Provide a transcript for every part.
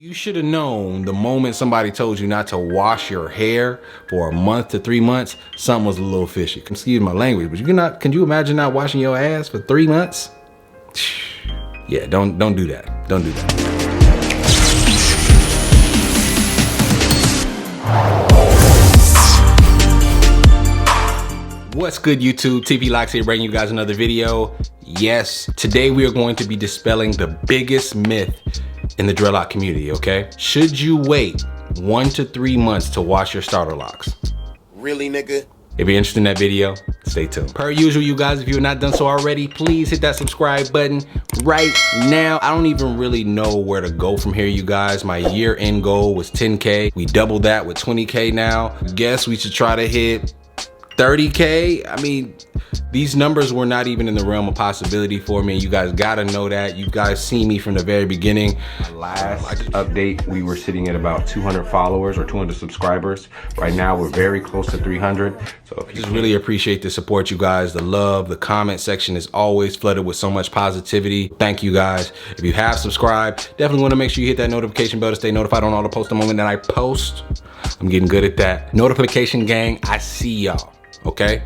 You should have known the moment somebody told you not to wash your hair for a month to 3 months, something was a little fishy. Excuse my language, but can you imagine not washing your ass for 3 months? Yeah, don't do that. Don't do that. What's good, YouTube? TP Locs here, bringing you guys another video. Yes, today we are going to be dispelling the biggest myth in the dreadlock community, okay? Should you wait 1 to 3 months to wash your starter locks? Really, nigga? If you're interested in that video, stay tuned. Per usual, you guys, if you're not done so already, please hit that subscribe button right now. I don't even really know where to go from here, you guys. My year-end goal was 10K. We doubled that with 20K now. Guess we should try to hit 30K. I mean, these numbers were not even in the realm of possibility for me. You guys gotta know that. You guys see me from the very beginning. Last update, we were sitting at about 200 followers or 200 subscribers. Right now, we're very close to 300. So I just really appreciate the support, you guys. The love, the comment section is always flooded with so much positivity. Thank you, guys. If you have subscribed, definitely wanna make sure you hit that notification bell to stay notified on all the posts the moment that I post. I'm getting good at that. Notification gang, I see y'all. Okay,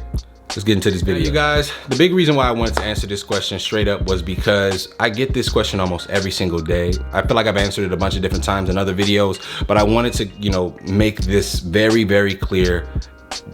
let's get into this video. You guys, the big reason why I wanted to answer this question straight up was because I get this question almost every single day. I feel like I've answered it a bunch of different times in other videos, but I wanted to, make this very, very clear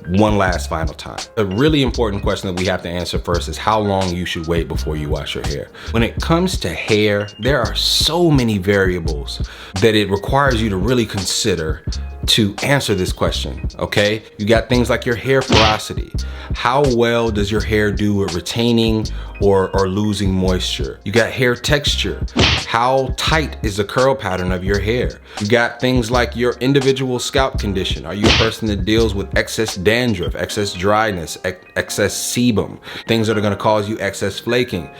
one last final time. A really important question that we have to answer first is how long you should wait before you wash your hair. When it comes to hair, there are so many variables that it requires you to really consider to answer this question, okay? You got things like your hair porosity. How well does your hair do at retaining or losing moisture? You got hair texture. How tight is the curl pattern of your hair? You got things like your individual scalp condition. Are you a person that deals with excess dandruff, excess dryness, excess sebum, things that are gonna cause you excess flaking?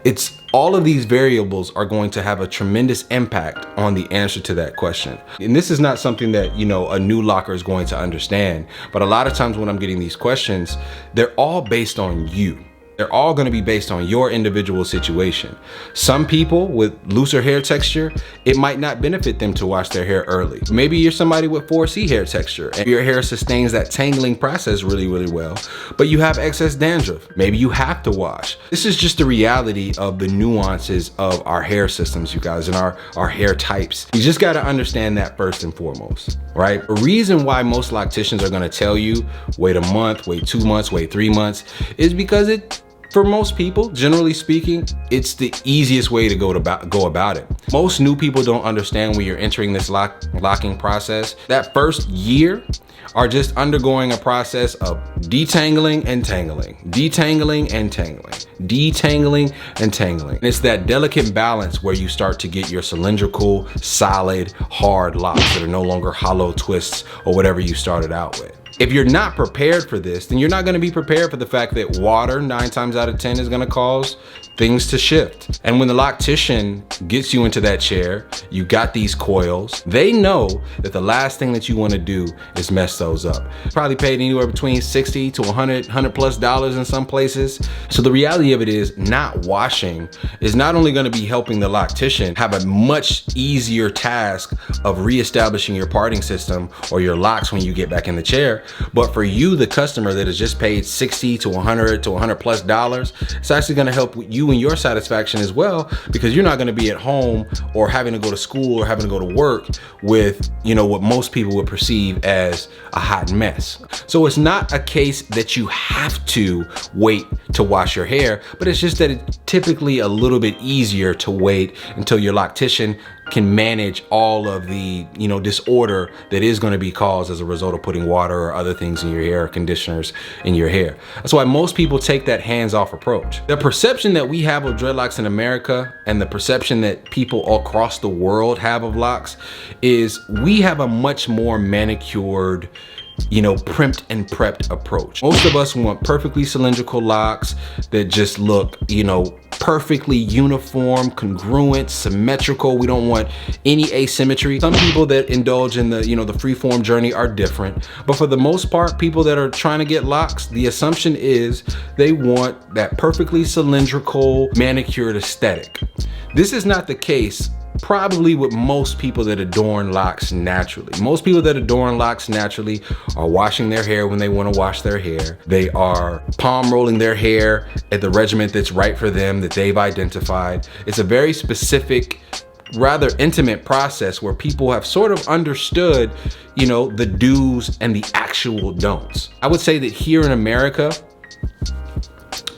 It's all of these variables are going to have a tremendous impact on the answer to that question. And this is not something that, a new locker is going to understand. But a lot of times when I'm getting these questions, they're all based on you. They're all gonna be based on your individual situation. Some people with looser hair texture, it might not benefit them to wash their hair early. Maybe you're somebody with 4C hair texture and your hair sustains that tangling process really, really well, but you have excess dandruff. Maybe you have to wash. This is just the reality of the nuances of our hair systems, you guys, and our hair types. You just gotta understand that first and foremost, right? The reason why most locticians are gonna tell you, wait a month, wait 2 months, wait 3 months, is because for most people, generally speaking, it's the easiest way to go about it. Most new people don't understand when you're entering this locking process. That first year are just undergoing a process of detangling and tangling, detangling and tangling, detangling and tangling. And it's that delicate balance where you start to get your cylindrical, solid, hard locks that are no longer hollow twists or whatever you started out with. If you're not prepared for this, then you're not gonna be prepared for the fact that water 9 times out of 10 is gonna cause things to shift. And when the loctician gets you into that chair, you got these coils, they know that the last thing that you wanna do is mess those up. Probably paid anywhere between $60 to $100+ in some places. So the reality of it is not washing is not only gonna be helping the loctician have a much easier task of reestablishing your parting system or your locks when you get back in the chair, but for you, the customer that has just paid $60 to $100 to $100+, it's actually gonna help you and your satisfaction as well, because you're not gonna be at home or having to go to school or having to go to work with, what most people would perceive as a hot mess. So it's not a case that you have to wait to wash your hair, but it's just that it's typically a little bit easier to wait until your loctician can manage all of the, disorder that is gonna be caused as a result of putting water or other things in your hair, or conditioners in your hair. That's why most people take that hands-off approach. The perception that we have of dreadlocks in America and the perception that people all across the world have of locks is we have a much more manicured, primed and prepped approach. Most of us want perfectly cylindrical locks that just look, perfectly uniform, congruent, symmetrical. We don't want any asymmetry. Some people that indulge in the, the freeform journey are different. But for the most part, people that are trying to get locks, the assumption is they want that perfectly cylindrical, manicured aesthetic. This is not the case probably with most people that adorn locks naturally. Most people that adorn locks naturally are washing their hair when they want to wash their hair. They are palm rolling their hair at the regimen that's right for them, that they've identified. It's a very specific, rather intimate process where people have sort of understood, you know, the do's and the actual don'ts. I would say that here in America,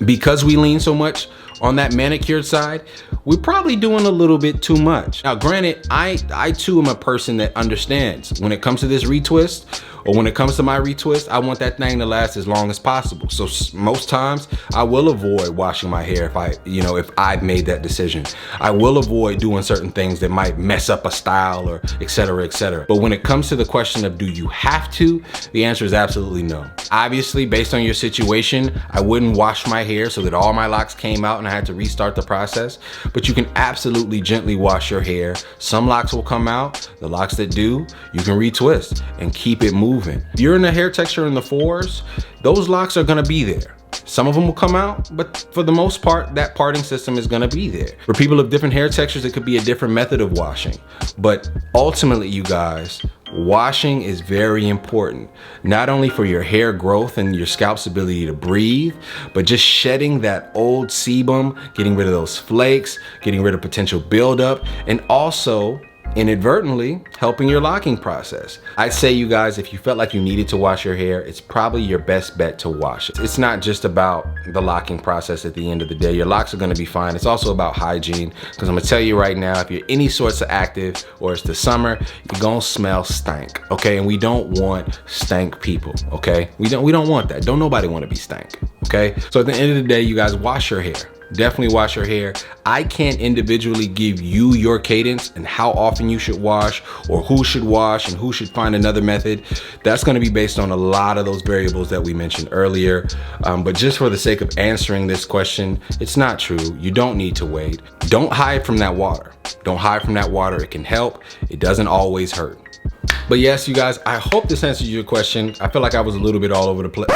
because we lean so much on that manicured side, we're probably doing a little bit too much. Now, granted, I too am a person that understands when it comes to this retwist, or when it comes to my retwist, I want that thing to last as long as possible. So most times I will avoid washing my hair if I've made that decision. I will avoid doing certain things that might mess up a style or et cetera, et cetera. But when it comes to the question of do you have to, the answer is absolutely no. Obviously, based on your situation, I wouldn't wash my hair so that all my locks came out and I had to restart the process. But you can absolutely gently wash your hair. Some locks will come out. The locks that do, you can retwist and keep it moving. If you're in a hair texture in the 4s, those locks are gonna be there. Some of them will come out, but for the most part, that parting system is gonna be there. For people of different hair textures, it could be a different method of washing. But ultimately, you guys, washing is very important, not only for your hair growth and your scalp's ability to breathe, but just shedding that old sebum, getting rid of those flakes, getting rid of potential buildup, and also inadvertently helping your locking process. I'd say, you guys, if you felt like you needed to wash your hair, it's probably your best bet to wash it. It's not just about the locking process at the end of the day. Your locks are gonna be fine. It's also about hygiene, because I'm gonna tell you right now, if you're any sorts of active or it's the summer, you're gonna smell stank, okay? And we don't want stank people, okay? We don't want that. Don't nobody wanna be stank, okay? So at the end of the day, you guys, wash your hair. Definitely wash your hair. I can't individually give you your cadence and how often you should wash, or who should wash and who should find another method. That's gonna be based on a lot of those variables that we mentioned earlier. But just for the sake of answering this question, it's not true. You don't need to wait. Don't hide from that water. Don't hide from that water. It can help. It doesn't always hurt. But yes, you guys, I hope this answers your question. I feel like I was a little bit all over the place.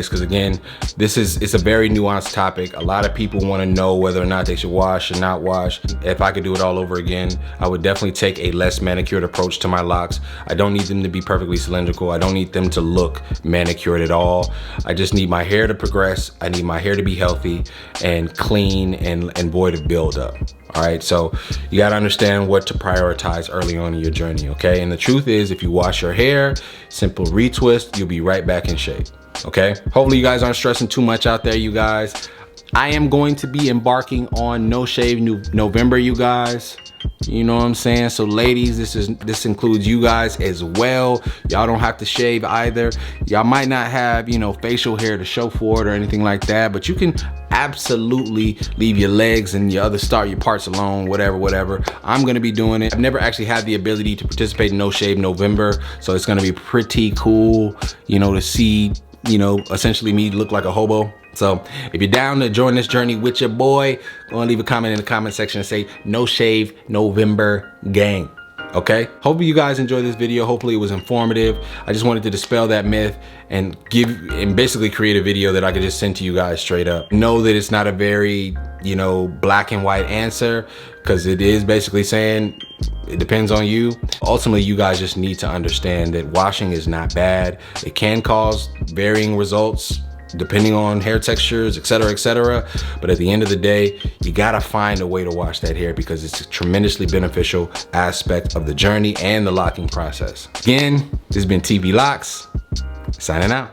Because again, it's a very nuanced topic. A lot of people want to know whether or not they should wash or not wash. If I could do it all over again, I would definitely take a less manicured approach to my locks. I don't need them to be perfectly cylindrical. I don't need them to look manicured at all. I just need my hair to progress. I need my hair to be healthy and clean and void of buildup. All right, so you gotta understand what to prioritize early on in your journey, okay? And the truth is, if you wash your hair, simple retwist, you'll be right back in shape, okay? Hopefully you guys aren't stressing too much out there, you guys. I am going to be embarking on No Shave November, you guys. You know what I'm saying? So ladies, this includes you guys as well. Y'all don't have to shave either. Y'all might not have, facial hair to show for it or anything like that, but you can absolutely leave your legs and your parts alone, whatever. I'm gonna be doing it. I've never actually had the ability to participate in No Shave November, so it's gonna be pretty cool, to see, essentially me look like a hobo. So if you're down to join this journey with your boy, go and leave a comment in the comment section and say No Shave November gang. Okay, hopefully you guys enjoyed this video. Hopefully it was informative. I just wanted to dispel that myth and basically create a video that I could just send to you guys straight up. Know that it's not a very, black and white answer, because it is basically saying it depends on you. Ultimately, you guys just need to understand that washing is not bad. It can cause varying results depending on hair textures, et cetera. But at the end of the day, you gotta find a way to wash that hair, because it's a tremendously beneficial aspect of the journey and the locking process. Again, this has been TV Locs, signing out.